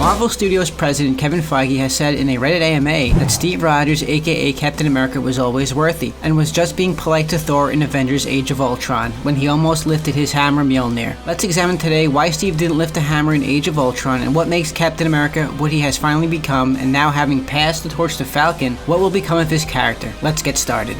Marvel Studios president Kevin Feige has said in a Reddit AMA that Steve Rogers, aka Captain America, was always worthy, and was just being polite to Thor in Avengers Age of Ultron, when he almost lifted his hammer Mjolnir. Let's examine today why Steve didn't lift the hammer in Age of Ultron, and what makes Captain America what he has finally become, and now having passed the torch to Falcon, what will become of his character. Let's get started.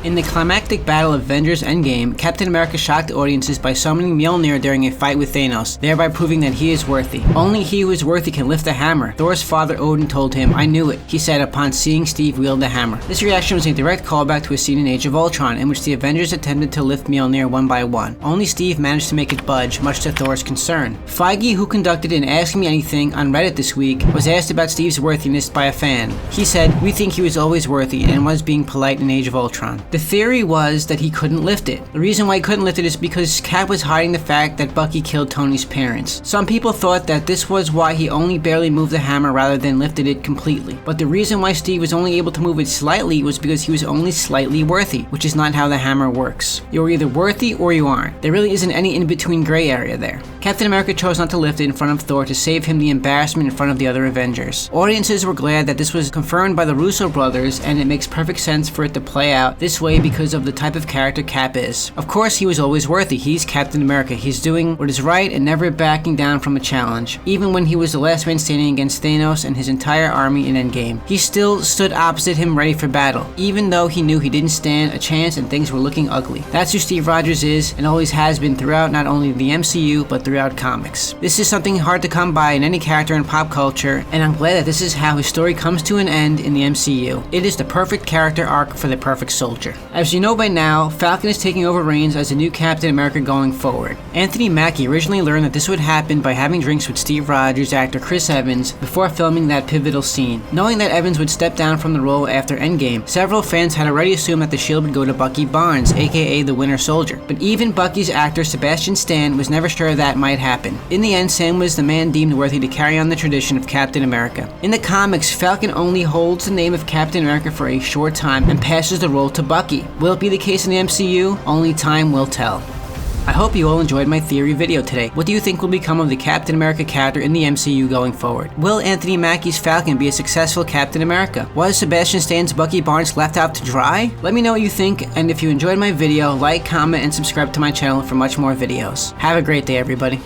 In the climactic battle of Avengers Endgame, Captain America shocked audiences by summoning Mjolnir during a fight with Thanos, thereby proving that he is worthy. Only he who is worthy can lift the hammer. Thor's father Odin told him, "I knew it," he said upon seeing Steve wield the hammer. This reaction was a direct callback to a scene in Age of Ultron in which the Avengers attempted to lift Mjolnir one by one. Only Steve managed to make it budge, much to Thor's concern. Feige, who conducted an Ask Me Anything on Reddit this week, was asked about Steve's worthiness by a fan. He said, "We think he was always worthy and was being polite in Age of Ultron." The theory was that he couldn't lift it. The reason why he couldn't lift it is because Cap was hiding the fact that Bucky killed Tony's parents. Some people thought that this was why he only barely moved the hammer rather than lifted it completely. But the reason why Steve was only able to move it slightly was because he was only slightly worthy, which is not how the hammer works. You're either worthy or you aren't. There really isn't any in-between gray area there. Captain America chose not to lift it in front of Thor to save him the embarrassment in front of the other Avengers. Audiences were glad that this was confirmed by the Russo brothers, and it makes perfect sense for it to play out this way because of the type of character Cap is. Of course, he was always worthy. He's Captain America. He's doing what is right and never backing down from a challenge. Even when he was the last man standing against Thanos and his entire army in Endgame, he still stood opposite him ready for battle, even though he knew he didn't stand a chance and things were looking ugly. That's who Steve Rogers is and always has been throughout not only the MCU but throughout comics. This is something hard to come by in any character in pop culture, and I'm glad that this is how his story comes to an end in the MCU. It is the perfect character arc for the perfect soldier. As you know by now, Falcon is taking over reins as the new Captain America going forward. Anthony Mackie originally learned that this would happen by having drinks with Steve Rogers actor Chris Evans before filming that pivotal scene. Knowing that Evans would step down from the role after Endgame, several fans had already assumed that the shield would go to Bucky Barnes, aka the Winter Soldier. But even Bucky's actor Sebastian Stan was never sure that might happen. In the end, Sam was the man deemed worthy to carry on the tradition of Captain America. In the comics, Falcon only holds the name of Captain America for a short time and passes the role to Bucky. Will it be the case in the MCU? Only time will tell. I hope you all enjoyed my theory video today. What do you think will become of the Captain America character in the MCU going forward? Will Anthony Mackie's Falcon be a successful Captain America? Was Sebastian Stan's Bucky Barnes left out to dry? Let me know what you think, and if you enjoyed my video, like, comment, and subscribe to my channel for much more videos. Have a great day, everybody.